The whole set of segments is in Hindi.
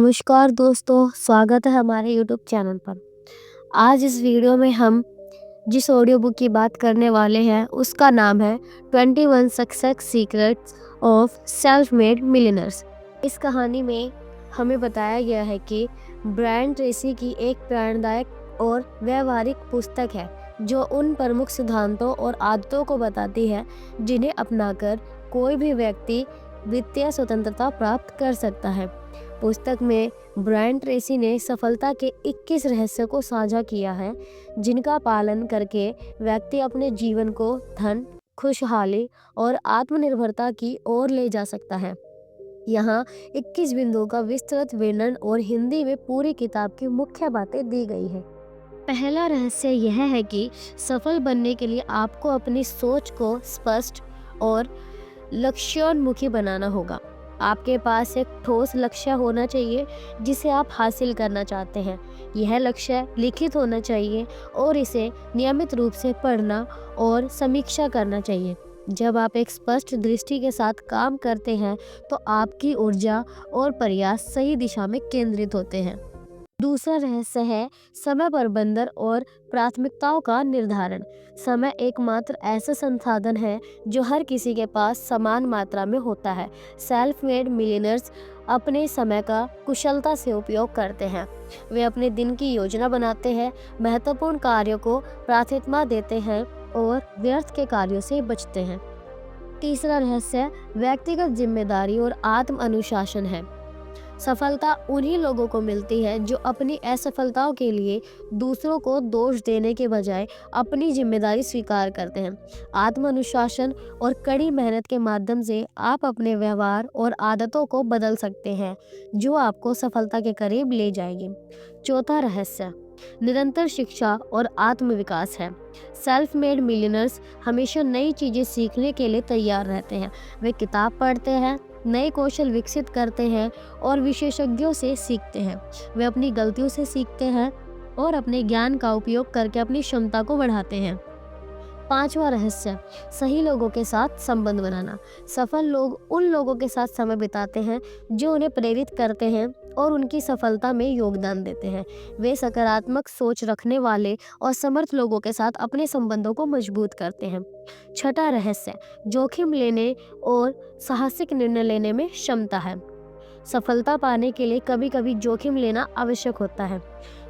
नमस्कार दोस्तों, स्वागत है हमारे यूट्यूब चैनल पर। आज इस वीडियो में हम जिस ऑडियो बुक की बात करने वाले हैं उसका नाम है 21 success secrets of self made millionaires. इस कहानी में हमें बताया गया है कि ब्रायन ट्रेसी की एक प्रेरणादायक और व्यवहारिक पुस्तक है जो उन प्रमुख सिद्धांतों और आदतों को बताती है जिन्हें अपनाकर कोई भी व्यक्ति वित्तीय स्वतंत्रता प्राप्त कर सकता है। पुस्तक में ब्रायन ट्रेसी ने सफलता के 21 रहस्यों को साझा किया है जिनका पालन करके व्यक्ति अपने जीवन को धन, खुशहाली और आत्मनिर्भरता की ओर ले जा सकता है। यहाँ 21 बिंदुओं का विस्तृत वर्णन और हिंदी में पूरी किताब की मुख्य बातें दी गई है। पहला रहस्य यह है कि सफल बनने के लिए आपको अपनी सोच को स्पष्ट और लक्ष्योन्मुखी बनाना होगा। आपके पास एक ठोस लक्ष्य होना चाहिए जिसे आप हासिल करना चाहते हैं। यह लक्ष्य लिखित होना चाहिए और इसे नियमित रूप से पढ़ना और समीक्षा करना चाहिए। जब आप एक स्पष्ट दृष्टि के साथ काम करते हैं तो आपकी ऊर्जा और प्रयास सही दिशा में केंद्रित होते हैं। दूसरा रहस्य है समय प्रबंधन और प्राथमिकताओं का निर्धारण। समय एकमात्र ऐसा संसाधन है जो हर किसी के पास समान मात्रा में होता है। सेल्फ मेड मिलियनर्स अपने समय का कुशलता से उपयोग करते हैं। वे अपने दिन की योजना बनाते हैं, महत्वपूर्ण कार्यों को प्राथमिकता देते हैं और व्यर्थ के कार्यों से बचते हैं। तीसरा रहस्य व्यक्तिगत जिम्मेदारी और आत्म अनुशासन है। सफलता उन्हीं लोगों को मिलती है जो अपनी असफलताओं के लिए दूसरों को दोष देने के बजाय अपनी जिम्मेदारी स्वीकार करते हैं। आत्म अनुशासन और कड़ी मेहनत के माध्यम से आप अपने व्यवहार और आदतों को बदल सकते हैं जो आपको सफलता के करीब ले जाएगी। चौथा रहस्य निरंतर शिक्षा और आत्मविकास है। सेल्फ मेड मिलियनर्स हमेशा नई चीजें सीखने के लिए तैयार रहते हैं। वे किताब पढ़ते हैं, नए कौशल विकसित करते हैं और विशेषज्ञों से सीखते हैं। वे अपनी गलतियों से सीखते हैं और अपने ज्ञान का उपयोग करके अपनी क्षमता को बढ़ाते हैं। पांचवा रहस्य सही लोगों के साथ संबंध बनाना। सफल लोग उन लोगों के साथ समय बिताते हैं जो उन्हें प्रेरित करते हैं और उनकी सफलता में योगदान देते हैं। वे सकारात्मक सोच रखने वाले और समर्थ लोगों के साथ अपने संबंधों को मजबूत करते हैं। छठा रहस्य जोखिम लेने और साहसिक निर्णय लेने में क्षमता है। सफलता पाने के लिए कभी कभी जोखिम लेना आवश्यक होता है।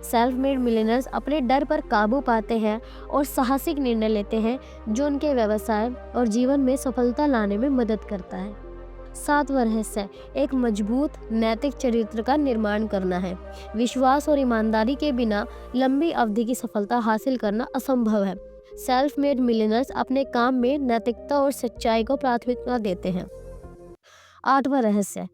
सेल्फ मेड मिलियनर्स अपने डर पर काबू पाते हैं और साहसिक निर्णय लेते हैं जो उनके व्यवसाय और जीवन में सफलता लाने में मदद करता है। सातवां रहस्य एक मजबूत नैतिक चरित्र का निर्माण करना है। विश्वास और ईमानदारी के बिना लंबी अवधि की सफलता हासिल करना असंभव है। सेल्फ मेड मिलियनर्स अपने काम में नैतिकता और सच्चाई को प्राथमिकता देते हैं। आठवां रहस्य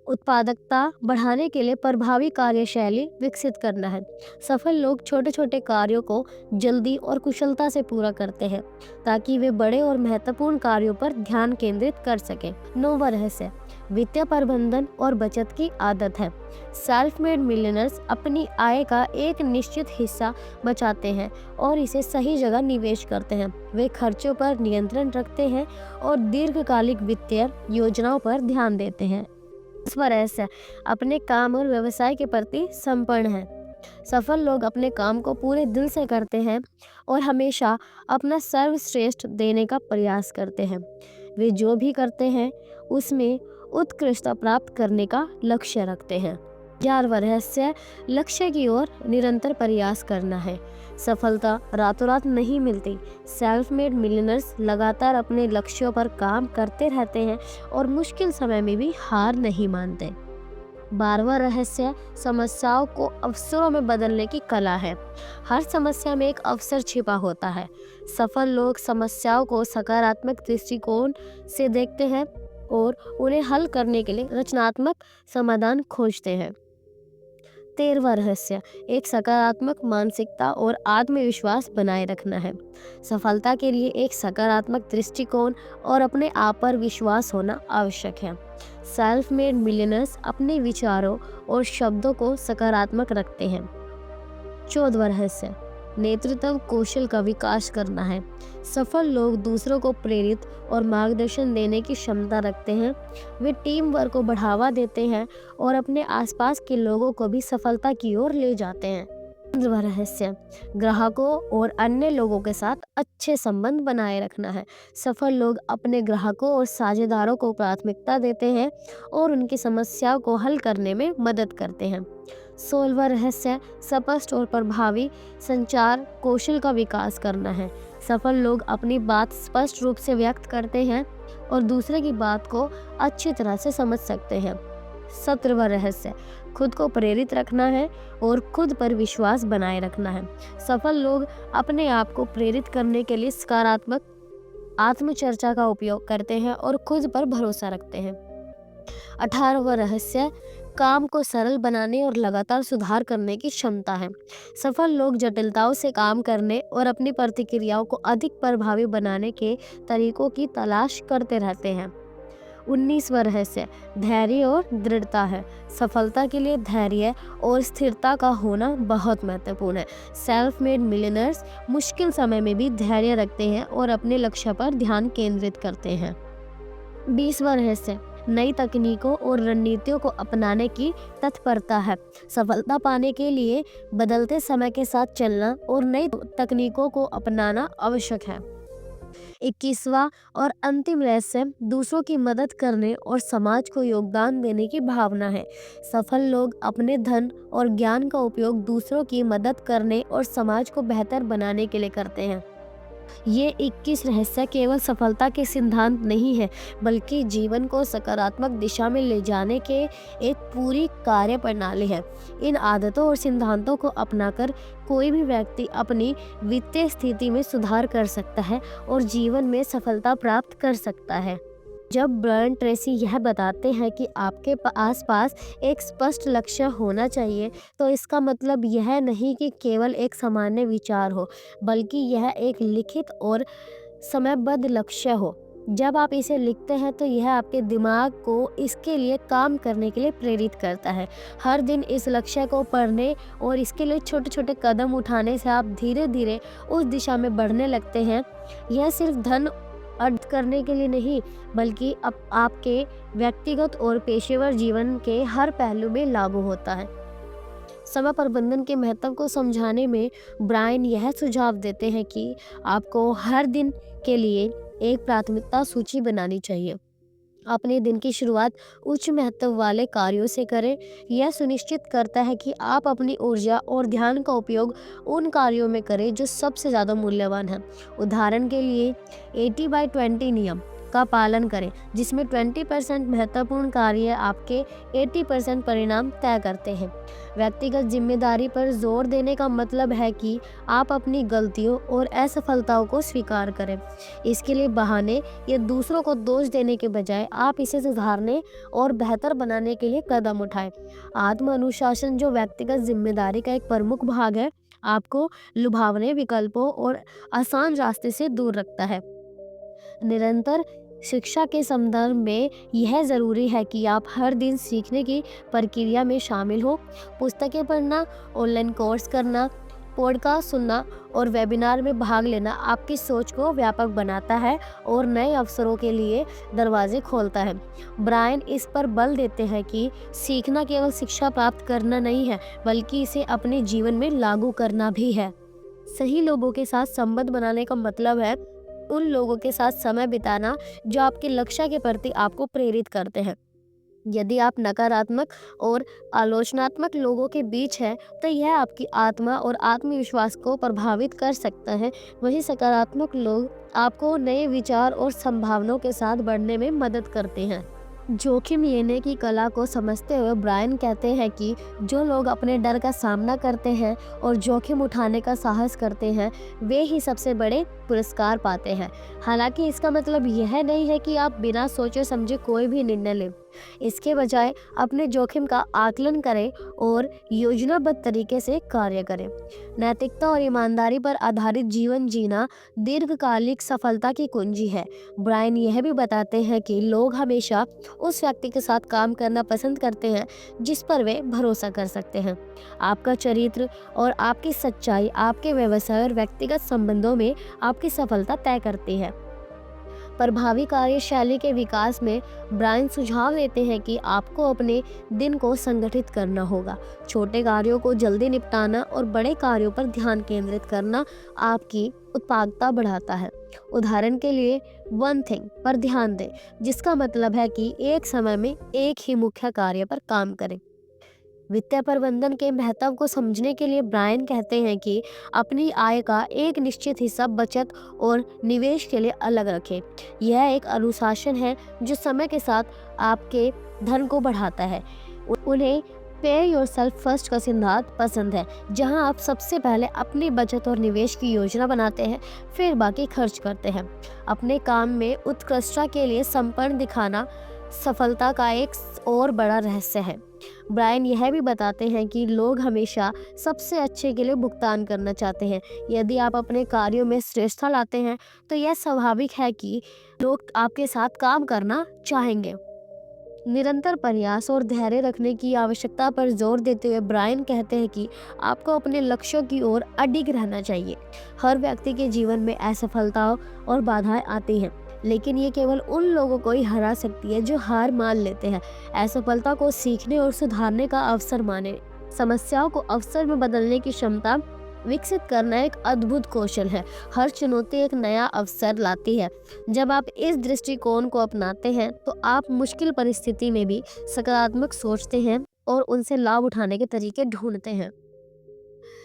उत्पादकता बढ़ाने के लिए प्रभावी कार्यशैली विकसित करना है। सफल लोग छोटे छोटे कार्यों को जल्दी और कुशलता से पूरा करते हैं ताकि वे बड़े और महत्वपूर्ण कार्यों पर ध्यान केंद्रित कर सकें। नौवां रहस्य वित्तीय प्रबंधन और बचत की आदत है। सेल्फ मेड मिलियनर्स अपनी आय का एक निश्चित हिस्सा बचाते हैं और इसे सही जगह निवेश करते हैं। वे खर्चों पर नियंत्रण रखते हैं और दीर्घकालिक वित्तीय योजनाओं पर ध्यान देते हैं। रहस्य अपने काम और व्यवसाय के प्रति समर्पण है। सफल लोग अपने काम को पूरे दिल से करते हैं और हमेशा अपना सर्वश्रेष्ठ देने का प्रयास करते हैं। वे जो भी करते हैं उसमें उत्कृष्टता प्राप्त करने का लक्ष्य रखते हैं। 11वां रहस्य लक्ष्य की ओर निरंतर प्रयास करना है। सफलता रातों रात नहीं मिलती। सेल्फ मेड मिलियनर्स लगातार अपने लक्ष्यों पर काम करते रहते हैं और मुश्किल समय में भी हार नहीं मानते। 12वां रहस्य समस्याओं को अवसरों में बदलने की कला है। हर समस्या में एक अवसर छिपा होता है। सफल लोग समस्याओं को सकारात्मक दृष्टिकोण से देखते हैं और उन्हें हल करने के लिए रचनात्मक समाधान खोजते हैं। 13वां रहस्य एक सकारात्मक मानसिकता और आत्मविश्वास बनाए रखना है। सफलता के लिए एक सकारात्मक दृष्टिकोण और अपने आप पर विश्वास होना आवश्यक है। सेल्फ मेड मिलियनर्स अपने विचारों और शब्दों को सकारात्मक रखते हैं। 14वां रहस्य नेतृत्व कौशल का विकास करना है। सफल लोग दूसरों को प्रेरित और मार्गदर्शन देने की क्षमता रखते हैं। वे टीम वर्क को बढ़ावा देते हैं और अपने आसपास के लोगों को भी सफलता की ओर ले जाते हैं। 15वां रहस्य, ग्राहकों और अन्य लोगों के साथ अच्छे संबंध बनाए रखना है। सफल लोग अपने ग्राहकों और साझेदारों को प्राथमिकता देते हैं और उनकी समस्याओं को हल करने में मदद करते हैं। 16वां रहस्य, स्पष्ट और प्रभावी संचार कौशल का विकास करना है। सफल लोग अपनी बात स्पष्ट रूप से व्यक्त करते हैं और दूसरे की बात को अच्छी तरह से समझ सकते हैं। 17वां रहस्य, खुद को प्रेरित रखना है और खुद पर विश्वास बनाए रखना है। सफल लोग अपने आप को प्रेरित करने के लिए सकारात्मक आत्मचर्चा का उपयोग करते हैं और खुद पर भरोसा रखते हैं। 18वां रहस्य, काम को सरल बनाने और लगातार सुधार करने की क्षमता है। सफल लोग जटिलताओं से काम करने और अपनी प्रतिक्रियाओं को अधिक प्रभावी बनाने के तरीकों की तलाश करते रहते हैं। 19वां रहस्य, धैर्य और दृढ़ता है। सफलता के लिए धैर्य और स्थिरता का होना बहुत महत्वपूर्ण है। सेल्फ मेड मिलियनेयर्स मुश्किल समय में भी धैर्य रखते हैं और अपने लक्ष्य पर ध्यान केंद्रित करते हैं। 20वां रहस्य, नई तकनीकों और रणनीतियों को अपनाने की तत्परता है। सफलता पाने के लिए बदलते समय के साथ चलना और नई तकनीकों को अपनाना आवश्यक है। 21वां और अंतिम रहस्य, दूसरों की मदद करने और समाज को योगदान देने की भावना है। सफल लोग अपने धन और ज्ञान का उपयोग दूसरों की मदद करने और समाज को बेहतर बनाने के लिए करते हैं। ये 21 रहस्य केवल सफलता के सिद्धांत नहीं है, बल्कि जीवन को सकारात्मक दिशा में ले जाने के एक पूरी कार्य प्रणाली है। इन आदतों और सिद्धांतों को अपनाकर कोई भी व्यक्ति अपनी वित्तीय स्थिति में सुधार कर सकता है और जीवन में सफलता प्राप्त कर सकता है। जब ब्रायन ट्रेसी यह बताते हैं कि आपके आसपास एक स्पष्ट लक्ष्य होना चाहिए, तो इसका मतलब यह नहीं कि केवल एक सामान्य विचार हो, बल्कि यह एक लिखित और समयबद्ध लक्ष्य हो। जब आप इसे लिखते हैं तो यह आपके दिमाग को इसके लिए काम करने के लिए प्रेरित करता है। हर दिन इस लक्ष्य को पढ़ने और इसके लिए छोटे छोटे कदम उठाने से आप धीरे धीरे उस दिशा में बढ़ने लगते हैं। यह सिर्फ धन अर्जित करने के लिए नहीं, बल्कि आपके व्यक्तिगत और पेशेवर जीवन के हर पहलू में लागू होता है। समय प्रबंधन के महत्व को समझाने में ब्रायन यह सुझाव देते हैं कि आपको हर दिन के लिए एक प्राथमिकता सूची बनानी चाहिए। अपने दिन की शुरुआत उच्च महत्व वाले कार्यों से करें। यह सुनिश्चित करता है कि आप अपनी ऊर्जा और ध्यान का उपयोग उन कार्यों में करें जो सबसे ज़्यादा मूल्यवान हैं। उदाहरण के लिए 80/20 नियम का पालन करें, जिसमें 20% महत्वपूर्ण कार्य आपके 80% परिणाम तय करते हैं। व्यक्तिगत जिम्मेदारी पर जोर देने का मतलब है कि आप अपनी गलतियों और असफलताओं को स्वीकार करें। इसके लिए बहाने या दूसरों को दोष देने के बजाय आप इसे सुधारने और बेहतर बनाने के लिए कदम उठाएं। आत्म अनुशासन, जो व्यक्तिगत जिम्मेदारी का एक प्रमुख भाग है, आपको लुभावने विकल्पों और आसान रास्ते से दूर रखता है। निरंतर शिक्षा के संदर्भ में यह ज़रूरी है कि आप हर दिन सीखने की प्रक्रिया में शामिल हो। पुस्तकें पढ़ना, ऑनलाइन कोर्स करना, पॉडकास्ट सुनना और वेबिनार में भाग लेना आपकी सोच को व्यापक बनाता है और नए अवसरों के लिए दरवाजे खोलता है। ब्रायन इस पर बल देते हैं कि सीखना केवल शिक्षा प्राप्त करना नहीं है, बल्कि इसे अपने जीवन में लागू करना भी है। सही लोगों के साथ संबंध बनाने का मतलब है उन लोगों के साथ समय बिताना जो आपके लक्ष्य के प्रति आपको प्रेरित करते हैं। यदि आप नकारात्मक और आलोचनात्मक लोगों के बीच हैं, तो यह आपकी आत्मा और आत्मविश्वास को प्रभावित कर सकता है। वहीं सकारात्मक लोग आपको नए विचार और संभावनाओं के साथ बढ़ने में मदद करते हैं। जोखिम लेने की कला को समझते हुए ब्रायन कहते हैं कि जो लोग अपने डर का सामना करते हैं और जोखिम उठाने का साहस करते हैं, वे ही सबसे बड़े पुरस्कार पाते हैं। हालांकि इसका मतलब यह नहीं है कि आप बिना सोचे समझे कोई भी निर्णय लें। इसके बजाय अपने जोखिम का आकलन करें और योजनाबद्ध तरीके से कार्य करें। नैतिकता और ईमानदारी पर आधारित जीवन जीना दीर्घकालिक सफलता की कुंजी है। ब्रायन यह भी बताते हैं कि लोग हमेशा उस व्यक्ति के साथ काम करना पसंद करते हैं जिस पर वे भरोसा कर सकते हैं। आपका चरित्र और आपकी सच्चाई आपके व्यवसाय और व्यक्तिगत संबंधों में आपकी सफलता तय करती है। प्रभावी कार्यशैली के विकास में ब्रायन सुझाव देते हैं कि आपको अपने दिन को संगठित करना होगा। छोटे कार्यों को जल्दी निपटाना और बड़े कार्यों पर ध्यान केंद्रित करना आपकी उत्पादकता बढ़ाता है। उदाहरण के लिए वन थिंग पर ध्यान दें, जिसका मतलब है कि एक समय में एक ही मुख्य कार्य पर काम करें। वित्तीय प्रबंधन के महत्व को समझने के लिए ब्रायन कहते हैं कि अपनी आय का एक निश्चित हिस्सा बचत और निवेश के लिए अलग रखें। यह एक अनुशासन है जो समय के साथ आपके धन को बढ़ाता है। उन्हें पे योरसेल्फ फर्स्ट का सिद्धांत पसंद है, जहां आप सबसे पहले अपनी बचत और निवेश की योजना बनाते हैं, फिर बाकी खर्च करते हैं। अपने काम में उत्कृष्टता के लिए समर्पण दिखाना सफलता का एक और बड़ा रहस्य है। ब्रायन यह भी बताते हैं कि लोग हमेशा सबसे अच्छे के लिए भुगतान करना चाहते हैं। यदि आप अपने कार्यों में श्रेष्ठता लाते हैं तो यह स्वाभाविक है कि लोग आपके साथ काम करना चाहेंगे। निरंतर प्रयास और धैर्य रखने की आवश्यकता पर जोर देते हुए ब्रायन कहते हैं कि आपको अपने लक्ष्यों की ओर अडिग रहना चाहिए। हर व्यक्ति के जीवन में असफलताओं और बाधाएं आती हैं, लेकिन ये केवल उन लोगों को ही हरा सकती है जो हार मान लेते हैं। असफलता को सीखने और सुधारने का अवसर माने। समस्याओं को अवसर में बदलने की क्षमता विकसित करना एक अद्भुत कौशल है। हर चुनौती एक नया अवसर लाती है। जब आप इस दृष्टिकोण को अपनाते हैं तो आप मुश्किल परिस्थिति में भी सकारात्मक सोचते हैं और उनसे लाभ उठाने के तरीके ढूंढते हैं।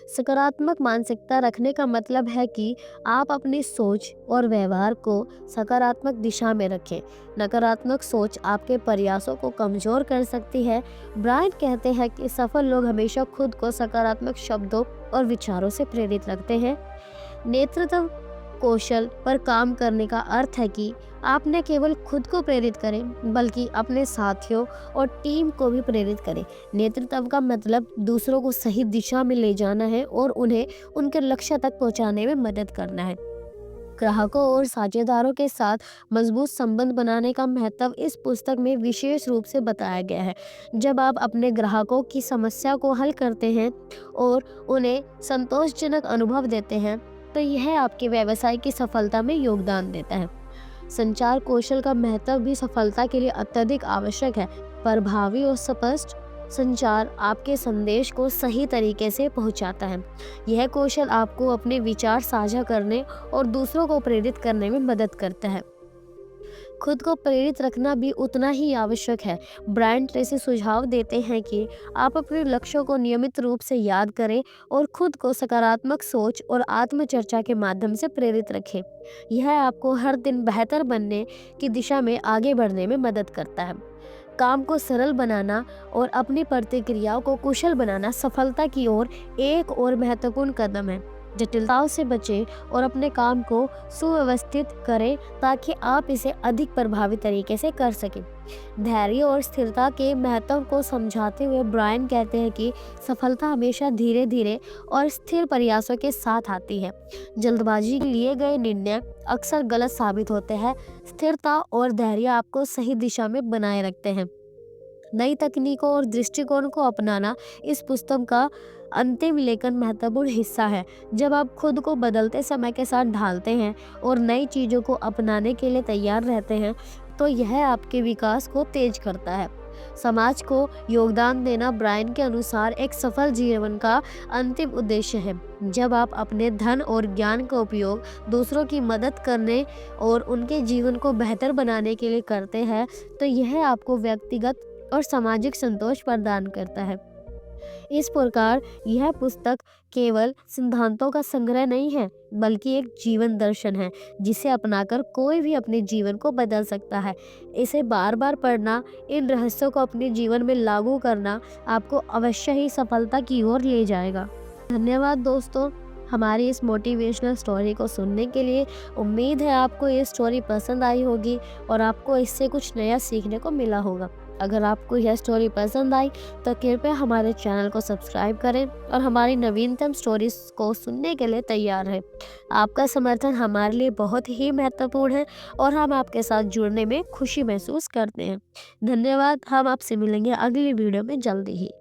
सकारात्मक मानसिकता रखने का मतलब है कि आप अपनी सोच और व्यवहार को सकारात्मक दिशा में रखें। नकारात्मक सोच आपके प्रयासों को कमजोर कर सकती है। ब्रायन कहते हैं कि सफल लोग हमेशा खुद को सकारात्मक शब्दों और विचारों से प्रेरित रखते हैं। नेतृत्व कौशल पर काम करने का अर्थ है कि आप न केवल खुद को प्रेरित करें बल्कि अपने साथियों और टीम को भी प्रेरित करें। नेतृत्व का मतलब दूसरों को सही दिशा में ले जाना है और उन्हें उनके लक्ष्य तक पहुंचाने में मदद करना है। ग्राहकों और साझेदारों के साथ मजबूत संबंध बनाने का महत्व इस पुस्तक में विशेष रूप से बताया गया है। जब आप अपने ग्राहकों की समस्या को हल करते हैं और उन्हें संतोषजनक अनुभव देते हैं तो यह आपके व्यवसाय की सफलता में योगदान देता है। संचार कौशल का महत्व भी सफलता के लिए अत्यधिक आवश्यक है। प्रभावी और स्पष्ट संचार आपके संदेश को सही तरीके से पहुंचाता है। यह कौशल आपको अपने विचार साझा करने और दूसरों को प्रेरित करने में मदद करता है। खुद को प्रेरित रखना भी उतना ही आवश्यक है। ब्रायन ट्रेसी सुझाव देते हैं कि आप अपने लक्ष्यों को नियमित रूप से याद करें और खुद को सकारात्मक सोच और आत्मचर्चा के माध्यम से प्रेरित रखें। यह आपको हर दिन बेहतर बनने की दिशा में आगे बढ़ने में मदद करता है। काम को सरल बनाना और अपनी प्रतिक्रियाओं को कुशल बनाना सफलता की ओर एक और महत्वपूर्ण कदम है। जटिलताओं से बचें और अपने काम को सुव्यवस्थित करें ताकि आप इसे अधिक प्रभावी तरीके से कर सकें। धैर्य और स्थिरता के महत्व को समझाते हुए ब्रायन कहते हैं कि सफलता हमेशा धीरे धीरे और स्थिर प्रयासों के साथ आती है। जल्दबाजी में लिए गए निर्णय अक्सर गलत साबित होते हैं। स्थिरता और धैर्य आपको सही दिशा में बनाए रखते हैं। नई तकनीकों और दृष्टिकोण को अपनाना इस पुस्तक का अंतिम लेकिन महत्वपूर्ण हिस्सा है। जब आप खुद को बदलते समय के साथ ढालते हैं और नई चीज़ों को अपनाने के लिए तैयार रहते हैं तो यह आपके विकास को तेज करता है। समाज को योगदान देना ब्रायन के अनुसार एक सफल जीवन का अंतिम उद्देश्य है। जब आप अपने धन और ज्ञान का उपयोग दूसरों की मदद करने और उनके जीवन को बेहतर बनाने के लिए करते हैं तो यह आपको व्यक्तिगत और सामाजिक संतोष प्रदान करता है। इस प्रकार यह पुस्तक केवल सिद्धांतों का संग्रह नहीं है बल्कि एक जीवन दर्शन है जिसे अपनाकर कोई भी अपने जीवन को बदल सकता है। इसे बार बार पढ़ना, इन रहस्यों को अपने जीवन में लागू करना आपको अवश्य ही सफलता की ओर ले जाएगा। धन्यवाद दोस्तों, हमारी इस मोटिवेशनल स्टोरी को सुनने के लिए। उम्मीद है आपको ये स्टोरी पसंद आई होगी और आपको इससे कुछ नया सीखने को मिला होगा। अगर आपको यह स्टोरी पसंद आई तो कृपया हमारे चैनल को सब्सक्राइब करें और हमारी नवीनतम स्टोरीज को सुनने के लिए तैयार हैं। आपका समर्थन हमारे लिए बहुत ही महत्वपूर्ण है और हम आपके साथ जुड़ने में खुशी महसूस करते हैं। धन्यवाद। हम आपसे मिलेंगे अगली वीडियो में जल्दी ही।